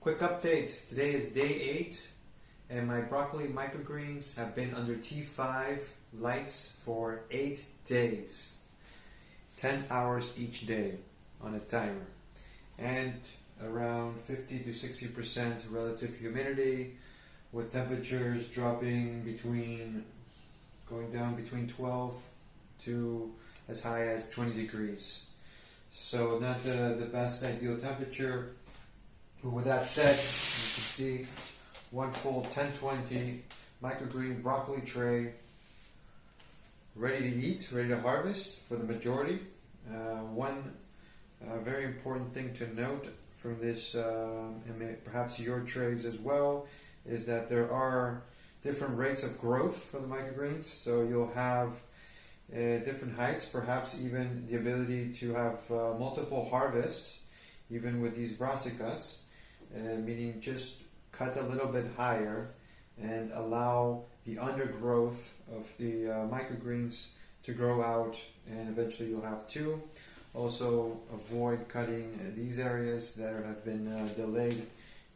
quick update. Today is day 8 and my broccoli microgreens have been under T5 lights for 8 days. 10 hours each day on a timer. And around 50 to 60% relative humidity, with temperatures going down between 12 to as high as 20 degrees. So not the best ideal temperature. But with that said, you can see one full 1020 microgreen broccoli tray ready to eat, ready to harvest for the majority. One very important thing to note from this, and perhaps your trays as well, is that there are different rates of growth for the microgreens. So you'll have different heights, perhaps even the ability to have multiple harvests, even with these brassicas, meaning just cut a little bit higher and allow the undergrowth of the microgreens to grow out, and eventually you'll have two. Also avoid cutting these areas that have been delayed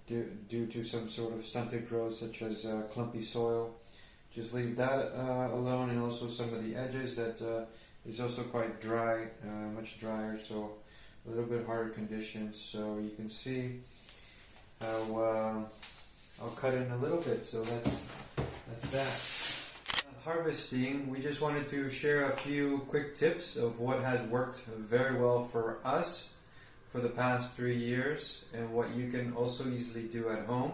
due to some sort of stunted growth, such as clumpy soil. Just leave that alone, and also some of the edges that is also quite dry, much drier, so a little bit harder conditions. So you can see how I'll cut in a little bit. So that's that. Harvesting, we just wanted to share a few quick tips of what has worked very well for us for the past 3 years, and what you can also easily do at home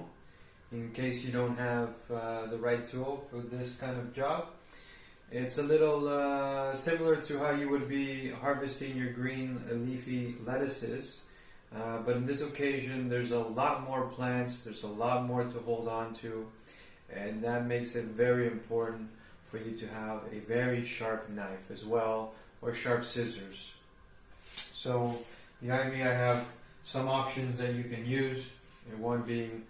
in case you don't have the right tool for this kind of job. It's a little similar to how you would be harvesting your green leafy lettuces, but in this occasion there's a lot more plants, there's a lot more to hold on to, and that makes it very important for you to have a very sharp knife as well, or sharp scissors. So behind me I have some options that you can use, and one being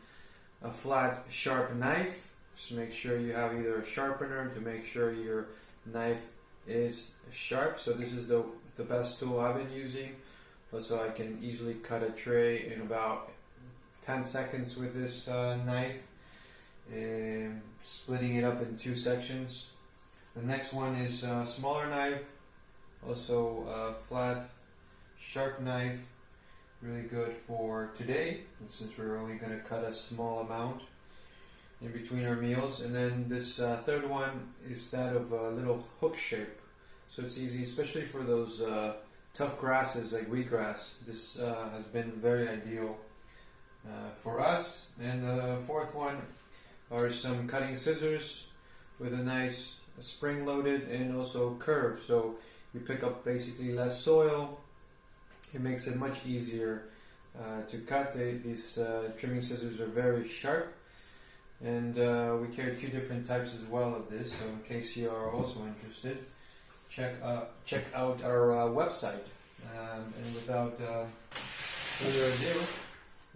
a flat sharp knife. Just make sure you have either a sharpener to make sure your knife is sharp. So this is the best tool I've been using, so I can easily cut a tray in about 10 seconds with this knife, and splitting it up in 2 sections. The next one is a smaller knife, also a flat sharp knife, really good for today, since we're only going to cut a small amount in between our meals. And then this third one is that of a little hook shape, so it's easy, especially for those tough grasses like wheatgrass. This has been very ideal for us. And the fourth one are some cutting scissors with a nice spring-loaded and also curved, so you pick up basically less soil. It makes it much easier to cut. These trimming scissors are very sharp, and we carry 2 different types as well of this, so in case you are also interested, check out our website. And without further ado,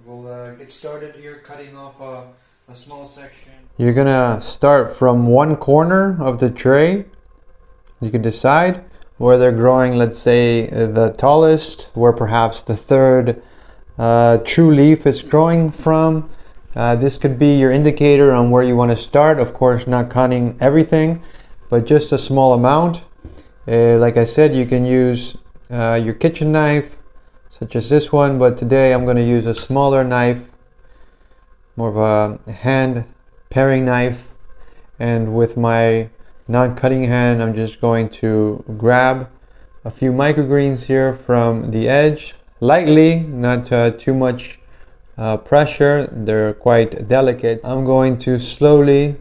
we'll get started here, cutting off a small section. You're gonna start from one corner of the tray. You can decide where they're growing, let's say the tallest, where perhaps the third true leaf is growing from. This could be your indicator on where you want to start. Of course, not cutting everything, but just a small amount. Like I said, you can use your kitchen knife, such as this one, but today I'm going to use a smaller knife, more of a hand paring knife, and with my non-cutting hand I'm just going to grab a few microgreens here from the edge, lightly, not too much pressure, they're quite delicate. I'm going to slowly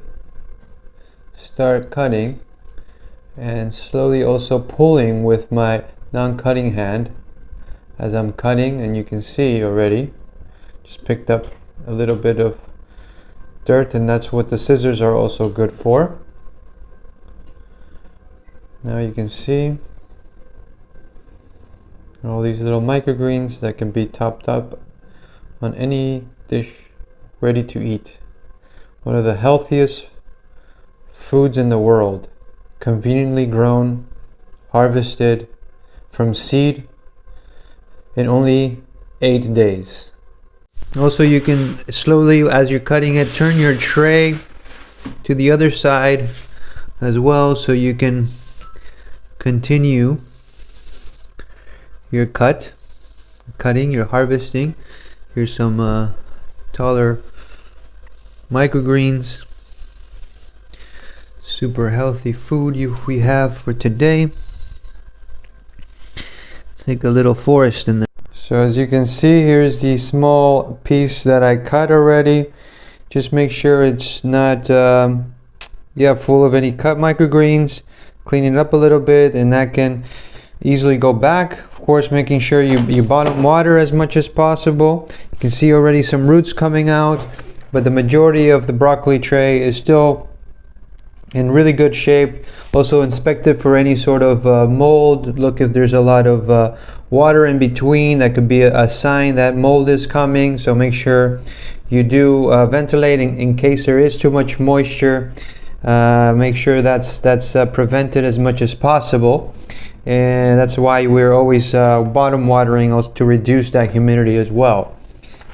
start cutting, and slowly also pulling with my non-cutting hand as I'm cutting. And you can see already just picked up a little bit of dirt, and that's what the scissors are also good for. Now you can see all these little microgreens that can be topped up on any dish, ready to eat. One of the healthiest foods in the world, conveniently grown, harvested from seed in only 8 days. Also, you can slowly, as you're cutting it, turn your tray to the other side as well, so you can continue your cutting, your harvesting. Here's some taller microgreens. Super healthy food we have for today. It's like a little forest in there. So as you can see, here's the small piece that I cut already. Just make sure it's not full of any cut microgreens. Clean it up a little bit, and that can easily go back. Of course, making sure you bottom water as much as possible. You can see already some roots coming out, but the majority of the broccoli tray is still in really good shape. Also inspect it for any sort of mold. Look if there's a lot of water in between. That could be a sign that mold is coming, so make sure you do ventilate in case there is too much moisture. Make sure that's prevented as much as possible, and that's why we're always bottom watering, also to reduce that humidity as well.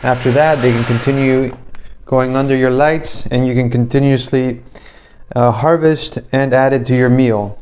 After that, they can continue going under your lights, and you can continuously harvest and add it to your meal.